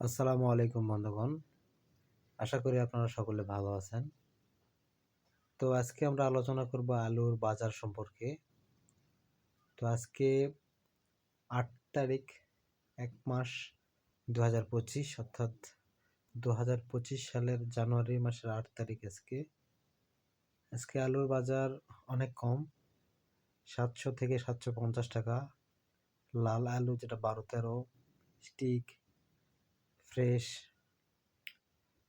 আসসালামু আলাইকুম বন্ধুগণ। আশা করি আপনারা সকলে ভালো আছেন। তো আজকে আমরা আলোচনা করব আলুর বাজার সম্পর্কে। তো আজকে ৮ তারিখ ১ মাস ২০২৫ অর্থাৎ ২০২৫ সালের জানুয়ারি মাসের ৮ তারিখ আজকে আলুর বাজার অনেক কম, ৭০০ থেকে ৭৫০ টাকা। লাল আলু যেটা ১২-১৩ স্টিক ফ্রেশ।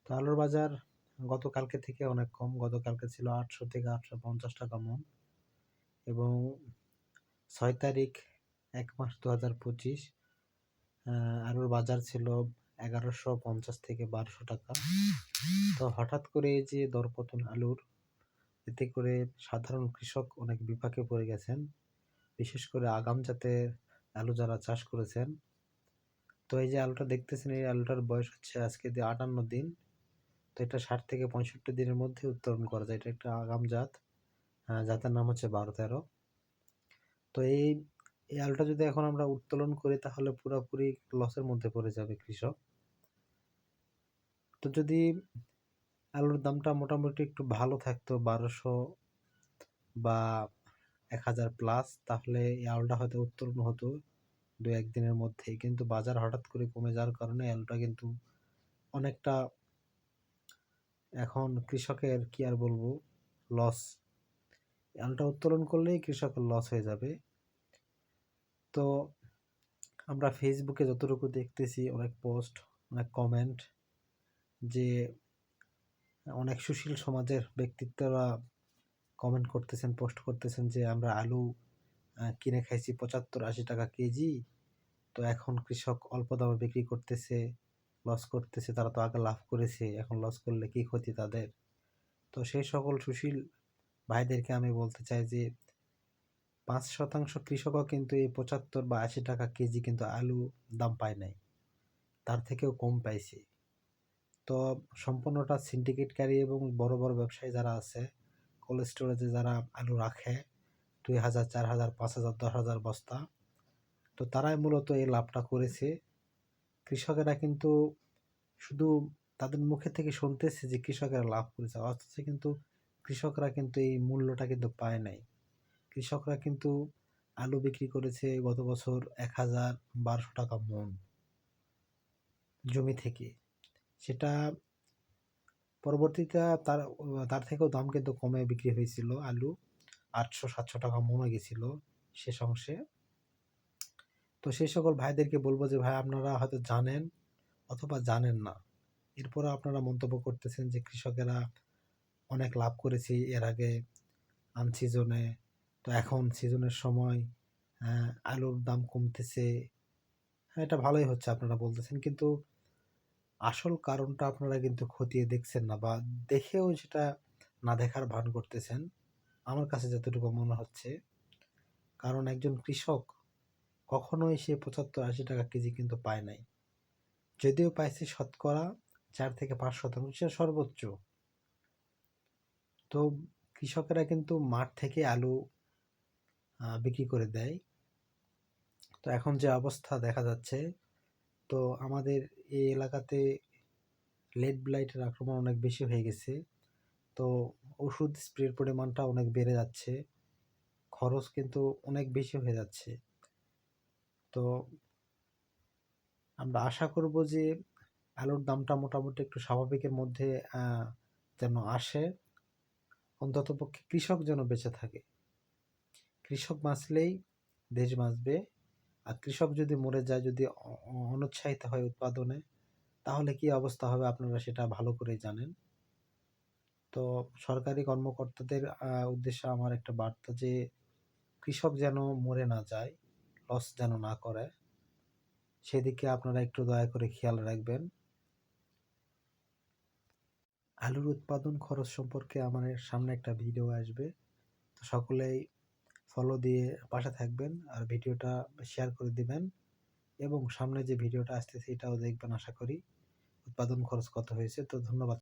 তো আলুর বাজার গতকালকে থেকে অনেক কম। গতকালকে ছিল ৮০০ থেকে ৮৫০ টাকা মন এবং ৬ তারিখ ১ মাস ২০২৫ আলুর বাজার ছিল ১১৫০ থেকে ১২০০ টাকা। তো হঠাৎ করে এই যে দরপতন আলুর, এতে করে সাধারণ কৃষক অনেক বিপাকে পড়ে গেছেন, বিশেষ করে আগাম জাতের আলু যারা চাষ করেছেন। তো এই যে আলুটা দেখতেছেন, এই আলুটার বয়স হচ্ছে আজকে দিয়ে ৫৮ দিন। তো এটা ৬০ থেকে ৬৫ দিনের মধ্যে উত্তোলন করা যায়। এটা একটা আগাম জাত, জাতের নাম হচ্ছে ১২-১৩। তো এই আলুটা যদি এখন আমরা উত্তোলন করি তাহলে পুরোপুরি লসের মধ্যে পড়ে যাবে কৃষক। তো যদি আলুর দামটা মোটামুটি একটু ভালো থাকতো, ১২০০ বা ১০০০ প্লাস, তাহলে এই আলুটা হয়তো উত্তোলন হতো ২-১ দিনের মধ্যেই। কিন্তু বাজার হঠাৎ করে কমে যাওয়ার কারণে আলুটা কিন্তু অনেকটা, এখন কৃষকের কি আর বলবো, লস। আলুটা উত্তোলন করলেই কৃষকের লস হয়ে যাবে। তো আমরা ফেসবুকে যতটুকু দেখতেছি, অনেক পোস্ট, অনেক কমেন্ট, যে অনেক সুশীল সমাজের ব্যক্তিত্বরা কমেন্ট করতেছেন, পোস্ট করতেছেন যে আমরা আলু কিনে খাইছি ৭৫-৮০ টাকা কেজি। তো এখন কৃষক অল্প দামে বিক্রি করতেছে, লস করতেছে। তারা তো আগে লাভ করেছে, এখন লস করলে কি ক্ষতি তাদের? তো সেই সকল সুশীল ভাইদেরকে আমি বলতে চাই যে ৫% কৃষকও কিন্তু এই ৭৫ বা ৮০ টাকা কেজি কিন্তু আলু দাম পায় নাই, তার থেকেও কম পাইছে। তো সম্পূর্ণটা সিন্ডিকেটকারী এবং বড় বড় ব্যবসায়ী যারা আছে, কোল্ড স্টোরেজে যারা আলু রাখে ২০০০, ৪০০০, ৫০০০, ১০০০০ বস্তা, তো তারাই মূলত এই লাভটা করেছে। কৃষকেরা কিন্তু শুধু তাদের মুখে থেকে শুনতেছে যে কৃষকেরা লাভ করেছে, অথচ কিন্তু কৃষকরা কিন্তু এই মূল্যটা কিন্তু পায় নাই। কৃষকরা কিন্তু আলু বিক্রি করেছে গত বছর ১,১২০০ টাকা মন জমি থেকে। সেটা পরবর্তীতে তার থেকেও দাম কিন্তু কমে বিক্রি হয়েছিল আলু, ৮০০-৭০০ টাকা মনে গেছিল শেষ অংশে। তো সেই সকল ভাইদেরকে বলবো যে ভাই, আপনারা হয়তো জানেন অথবা জানেন না, এরপরে আপনারা মন্তব্য করতেছেন যে কৃষকেরা অনেক লাভ করেছে এর আগে আনসিজনে, তো এখন সিজনের সময় আলুর দাম কমতেছে। হ্যাঁ, এটা ভালোই হচ্ছে আপনারা বলতেছেন, কিন্তু আসল কারণটা আপনারা কিন্তু খতিয়ে দেখছেন না, বা দেখেও সেটা না দেখার ভান করতেছেন আমার কাছে যতটুকু মনে হচ্ছে। কারণ একজন কৃষক কখনোই সে ৭৫-৮০ টাকা কেজি কিন্তু পায় নাই, যদিও পাইছে শতকরা ৪-৫%, সে সর্বোচ্চ। তো কৃষকেরা কিন্তু মাঠ থেকে আলু বিক্রি করে দেয়। তো এখন যে অবস্থা দেখা যাচ্ছে, তো আমাদের এই এলাকাতে লেট ব্লাইটের আক্রমণ অনেক বেশি হয়ে গেছে। তো ওষুধ স্প্রের পরিমাণটা অনেক বেড়ে যাচ্ছে, খরচ কিন্তু অনেক বেশি হয়ে যাচ্ছে। তো আমরা আশা করব যে আলুর দামটা মোটামুটি একটু স্বাভাবিকের মধ্যে যেন আসে, অন্ততপক্ষে কৃষক যেন বেঁচে থাকে। কৃষক বাঁচলেই দেশ বাঁচবে। আর কৃষক যদি মরে যায়, যদি অনুৎসাহিত হয় উৎপাদনে, তাহলে কি অবস্থা হবে আপনারা সেটা ভালো করেই জানেন। তো সরকারি কর্মকর্তাদের উদ্দেশ্যে আমার একটা বার্তা যে কৃষক যেন মরে না যায়, লস যেন না করে, সেদিকে আপনারা একটু দয়া করে খেয়াল রাখবেন। আলুর উৎপাদন খরচ সম্পর্কে আমার সামনে একটা ভিডিও আসবে, তো সকলেই ফলো দিয়ে পাশে থাকবেন আর ভিডিওটা শেয়ার করে দিবেন, এবং সামনে যে ভিডিওটা আসতেছে এটাও দেখবেন আশা করি, উৎপাদন খরচ কত হয়েছে। তো ধন্যবাদ।